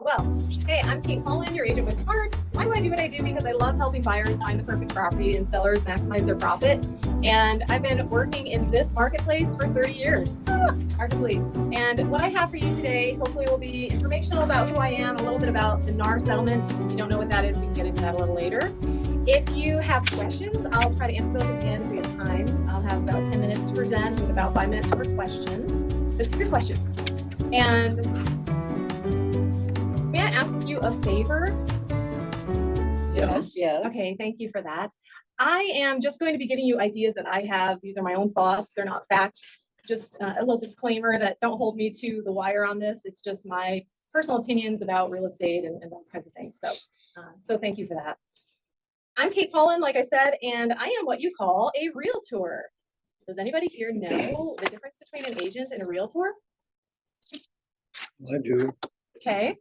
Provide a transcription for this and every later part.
Well, hey, I'm Kate Holland, your agent with Heart. Why do I do what I do? Because I love helping buyers find the perfect property and sellers maximize their profit. And I've been working in this marketplace for 30 years. Hard to believe. And what I have for you today, hopefully, will be informational about who I am, a little bit about the NAR settlement. If you don't know what that is, we can get into that a little later. If you have questions, I'll try to answer those at the end if we have time. I'll have about 10 minutes to present with about 5 minutes for questions. So keep your questions. And may I ask you a favor? Yes. Okay, thank you for that. I am just going to be giving you ideas that I have. These are my own thoughts. They're not fact. Just a little disclaimer that don't hold me to the wire on this. It's just my personal opinions about real estate and those kinds of things. So thank you for that. I'm Kate Holland, like I said, and I am what you call a realtor. Does anybody here know the difference between an agent and a realtor? I do. Okay.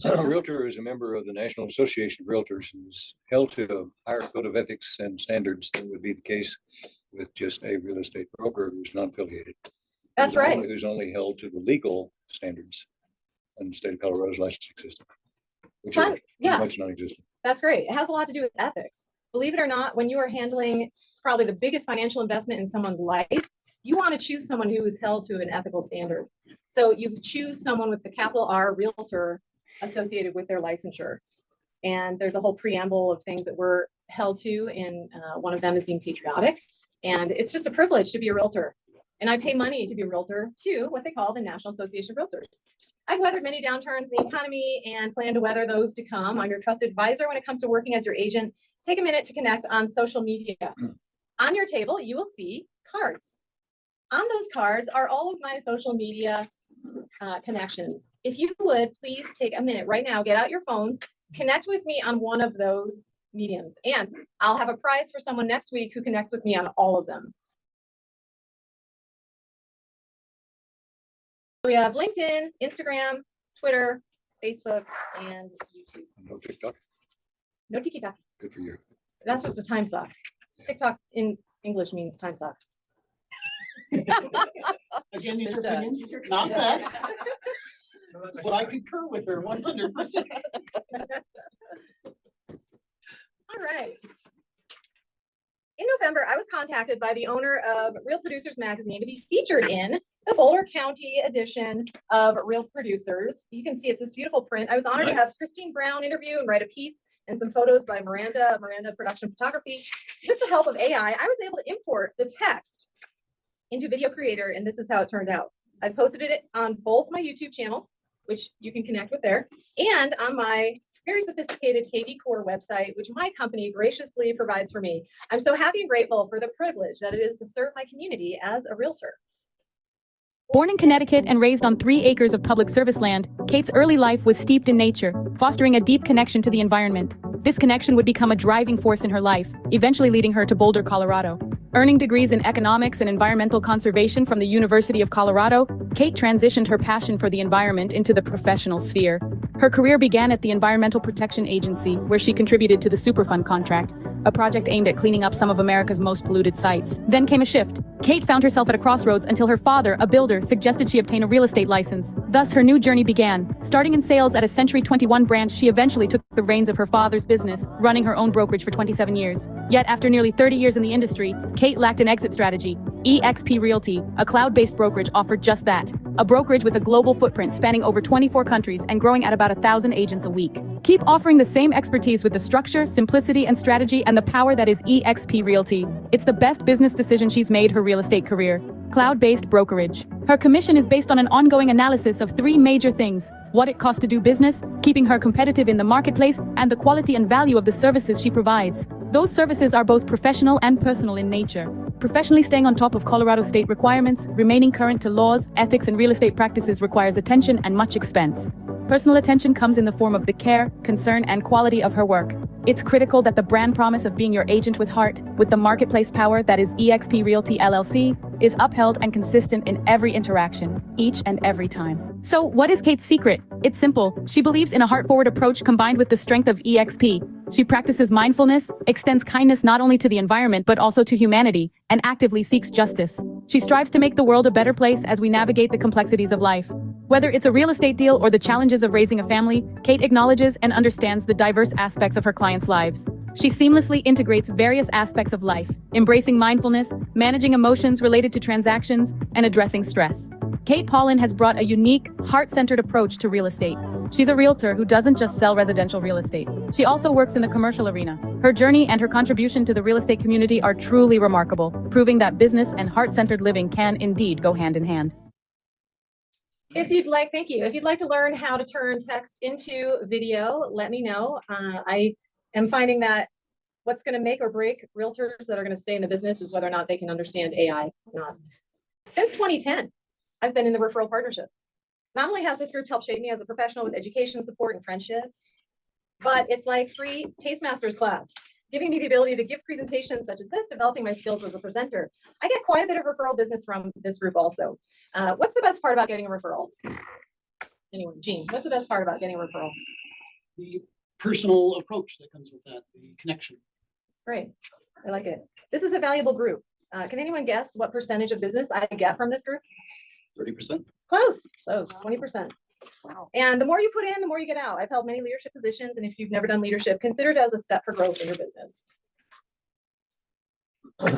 A realtor is a member of the National Association of Realtors and is held to a higher code of ethics and standards than would be the case with just a real estate broker who's non-affiliated. That's right. Who's only held to the legal standards in the state of Colorado's licensing system, which is much non-existent. That's great. It has a lot to do with ethics. Believe it or not, when you are handling probably the biggest financial investment in someone's life, you want to choose someone who is held to an ethical standard. So you choose someone with the capital R realtor associated with their licensure. And there's a whole preamble of things that we're held to, and one of them is being patriotic. And it's just a privilege to be a realtor. And I pay money to be a realtor to what they call the National Association of Realtors. I've weathered many downturns in the economy and plan to weather those to come. I'm your trusted advisor when it comes to working as your agent. Take a minute to connect on social media. On your table, you will see cards. On those cards are all of my social media connections. If you would please take a minute right now, get out your phones, connect with me on one of those mediums, and I'll have a prize for someone next week who connects with me on all of them. We have LinkedIn, Instagram, Twitter, Facebook, and YouTube. No TikTok? No TikTok. Good for you. That's just a time suck. TikTok in English means time suck. Again, these are opinions, not facts. But I concur with her 100%. All right. In November, I was contacted by the owner of Real Producers magazine to be featured in the Boulder County edition of Real Producers. You can see it's this beautiful print. I was honored to have Christine Brown interview and write a piece and some photos by Miranda Production Photography. With the help of AI, I was able to import the text into Video Creator, and this is how it turned out. I posted it on both my YouTube channel, which you can connect with there, and on my very sophisticated KV Core website, which my company graciously provides for me. I'm so happy and grateful for the privilege that it is to serve my community as a realtor. Born in Connecticut and raised on 3 acres of public service land, Kate's early life was steeped in nature, fostering a deep connection to the environment. This connection would become a driving force in her life, eventually leading her to Boulder, Colorado. Earning degrees in economics and environmental conservation from the University of Colorado, Kate transitioned her passion for the environment into the professional sphere. Her career began at the Environmental Protection Agency, where she contributed to the Superfund contract, a project aimed at cleaning up some of America's most polluted sites. Then came a shift. Kate found herself at a crossroads until her father, a builder, suggested she obtain a real estate license. Thus, her new journey began. Starting in sales at a Century 21 branch, she eventually took the reins of her father's business, running her own brokerage for 27 years. Yet, after nearly 30 years in the industry, Kate lacked an exit strategy. eXp Realty, a cloud-based brokerage, offered just that. A brokerage with a global footprint spanning over 24 countries and growing at about 1,000 agents a week. Keep offering the same expertise with the structure, simplicity, and strategy and the power that is eXp Realty. It's the best business decision she's made her real estate career. Cloud-based brokerage. Her commission is based on an ongoing analysis of 3 major things: what it costs to do business, keeping her competitive in the marketplace, and the quality and value of the services she provides. Those services are both professional and personal in nature. Professionally, staying on top of Colorado state requirements, remaining current to laws, ethics, and real estate practices requires attention and much expense. Personal attention comes in the form of the care, concern, and quality of her work. It's critical that the brand promise of being your agent with heart, with the marketplace power that is eXp Realty LLC, is upheld and consistent in every interaction, each and every time. So, what is Kate's secret? It's simple. She believes in a heart-forward approach combined with the strength of eXp. She practices mindfulness, extends kindness not only to the environment but also to humanity, and actively seeks justice. She strives to make the world a better place as we navigate the complexities of life. Whether it's a real estate deal or the challenges of raising a family, Kate acknowledges and understands the diverse aspects of her clients' lives. She seamlessly integrates various aspects of life, embracing mindfulness, managing emotions related to transactions, and addressing stress. Kate Paulin has brought a unique, heart-centered approach to real estate. She's a realtor who doesn't just sell residential real estate. She also works in the commercial arena. Her journey and her contribution to the real estate community are truly remarkable, proving that business and heart-centered living can indeed go hand in hand. If you'd like, thank you. If you'd like to learn how to turn text into video, let me know. I am finding that what's going to make or break realtors that are going to stay in the business is whether or not they can understand AI or not. Since 2010, I've been in the Referral Partnership. Not only has this group helped shape me as a professional with education, support, and friendships, but it's like free Tastemaster's class, giving me the ability to give presentations such as this, developing my skills as a presenter. I get quite a bit of referral business from this group also. What's the best part about getting a referral? Anyone? Jean, what's the best part about getting a referral? The personal approach that comes with that, the connection. Great. I like it. This is a valuable group. Can anyone guess what percentage of business I get from this group? 30%. Close, 20%. Wow. And the more you put in, the more you get out. I've held many leadership positions, and if you've never done leadership, consider it as a step for growth in your business.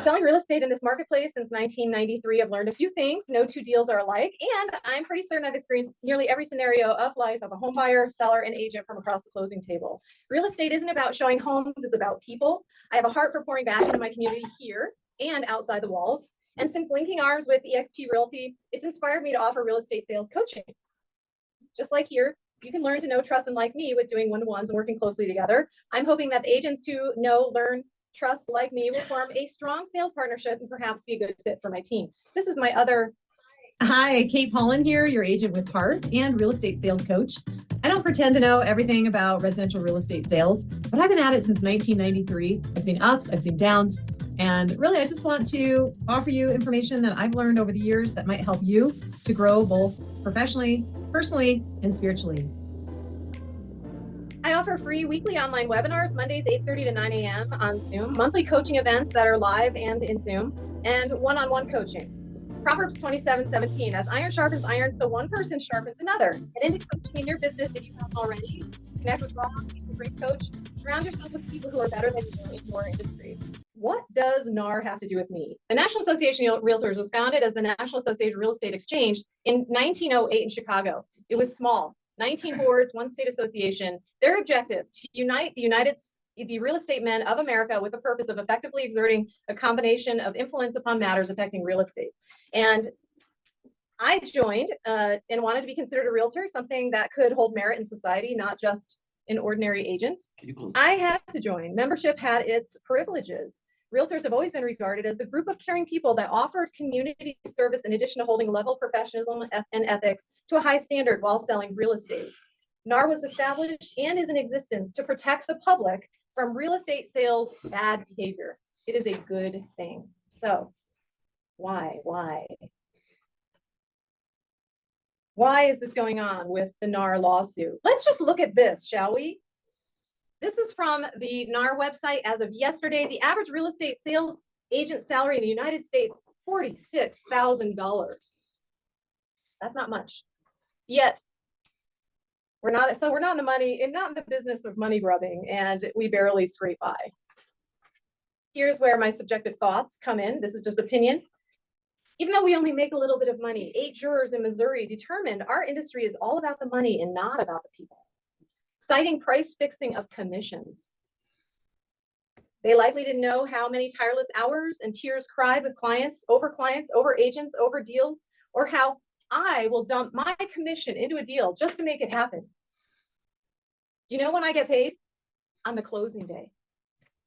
Selling real estate in this marketplace since 1993, I've learned a few things. No two deals are alike, and I'm pretty certain I've experienced nearly every scenario of life of a home buyer, seller, and agent from across the closing table. Real estate isn't about showing homes, it's about people. I have a heart for pouring back into my community here and outside the walls. And since linking arms with eXp Realty, it's inspired me to offer real estate sales coaching. Just like here, you can learn to know, trust, and like me with doing one-to-ones and working closely together. I'm hoping that the agents who know, learn, trust, like me, will form a strong sales partnership and perhaps be a good fit for my team. This is my other. Hi, Kate Paulin here, your agent with Heart and real estate sales coach. I don't pretend to know everything about residential real estate sales, but I've been at it since 1993. I've seen ups, I've seen downs, and really I just want to offer you information that I've learned over the years that might help you to grow both professionally, personally, and spiritually. I offer free weekly online webinars, Mondays 8:30 to 9 a.m. on Zoom, monthly coaching events that are live and in Zoom, and one-on-one coaching. Proverbs 27:17, as iron sharpens iron, so one person sharpens another. Get into coaching in your business if you haven't already. Connect with Rob, he's a great coach. Surround yourself with people who are better than you in your industry. What does NAR have to do with me? The National Association of Realtors was founded as the National Association of Real Estate Exchange in 1908 in Chicago. It was small, 19 boards, one state association. Their objective, to unite the real estate men of America with the purpose of effectively exerting a combination of influence upon matters affecting real estate. And I joined and wanted to be considered a realtor, something that could hold merit in society, not just an ordinary agent. I had to join. Membership had its privileges. Realtors have always been regarded as the group of caring people that offered community service in addition to holding level professionalism and ethics to a high standard while selling real estate. NAR was established and is in existence to protect the public from real estate sales bad behavior. It is a good thing. So why? Why is this going on with the NAR lawsuit? Let's just look at this, shall we? This is from the NAR website as of yesterday. The average real estate sales agent salary in the United States, $46,000. That's not much. Yet, we're not in the money and not in the business of money grubbing, and we barely scrape by. Here's where my subjective thoughts come in. This is just opinion. Even though we only make a little bit of money, 8 jurors in Missouri determined our industry is all about the money and not about the people, citing price fixing of commissions. They likely didn't know how many tireless hours and tears cried with clients, over agents, over deals, or how I will dump my commission into a deal just to make it happen. Do you know when I get paid? On the closing day.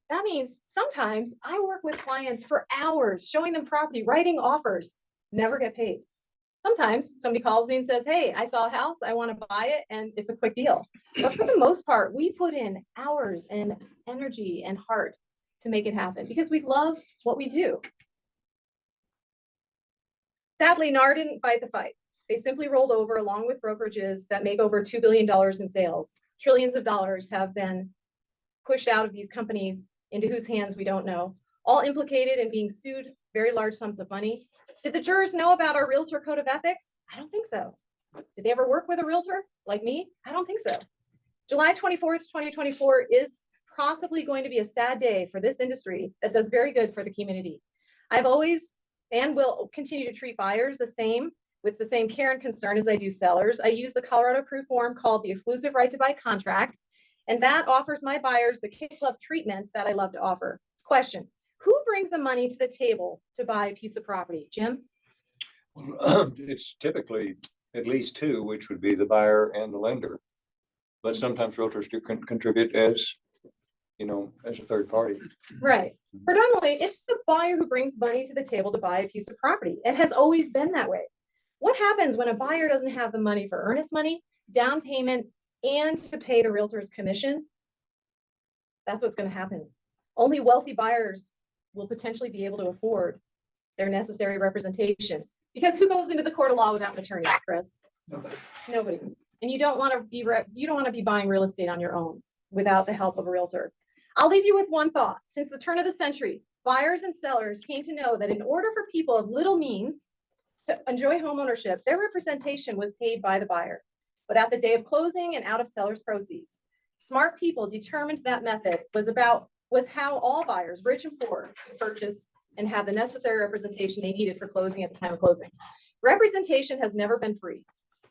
That means sometimes I work with clients for hours, showing them property, writing offers, never get paid. Sometimes somebody calls me and says, hey, I saw a house, I want to buy it, and it's a quick deal. But for the most part, we put in hours and energy and heart to make it happen because we love what we do. Sadly, NAR didn't fight the fight. They simply rolled over along with brokerages that make over $2 billion in sales. Trillions of dollars have been pushed out of these companies into whose hands we don't know, all implicated in being sued very large sums of money. Did the jurors know about our realtor code of ethics? I don't think so. Did they ever work with a realtor like me? I don't think so. July 24th, 2024 is possibly going to be a sad day for this industry that does very good for the community. I've always and will continue to treat buyers the same with the same care and concern as I do sellers. I use the Colorado approved form called the exclusive right to buy contract, and that offers my buyers the kick love treatment that I love to offer. Question: who brings the money to the table to buy a piece of property? Jim? It's typically at least two, which would be the buyer and the lender. But sometimes realtors do contribute as, as a third party. Right. Predominantly, it's the buyer who brings money to the table to buy a piece of property. It has always been that way. What happens when a buyer doesn't have the money for earnest money, down payment, and to pay the realtor's commission? That's what's going to happen. Only wealthy buyers will potentially be able to afford their necessary representation. Because who goes into the court of law without an attorney, Chris? Nobody. And you don't want to be buying real estate on your own without the help of a realtor. I'll leave you with one thought. Since the turn of the century, buyers and sellers came to know that in order for people of little means to enjoy home ownership, their representation was paid by the buyer, but at the day of closing and out of seller's proceeds. Smart people determined that method was how all buyers, rich and poor, could purchase and have the necessary representation they needed for closing at the time of closing. Representation has never been free.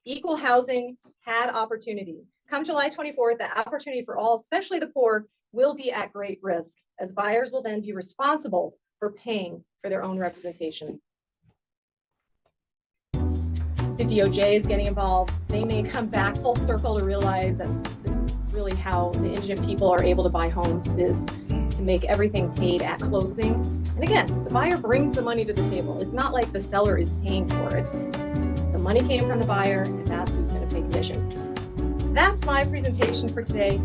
Equal housing had opportunity. Come July 24th, the opportunity for all, especially the poor, will be at great risk, as buyers will then be responsible for paying for their own representation. The DOJ is getting involved. They may come back full circle to realize that this is really how the indigent people are able to buy homes, is to make everything paid at closing. And again, the buyer brings the money to the table. It's not like the seller is paying for it. The money came from the buyer, and that's who's going to pay commission. That's my presentation for today.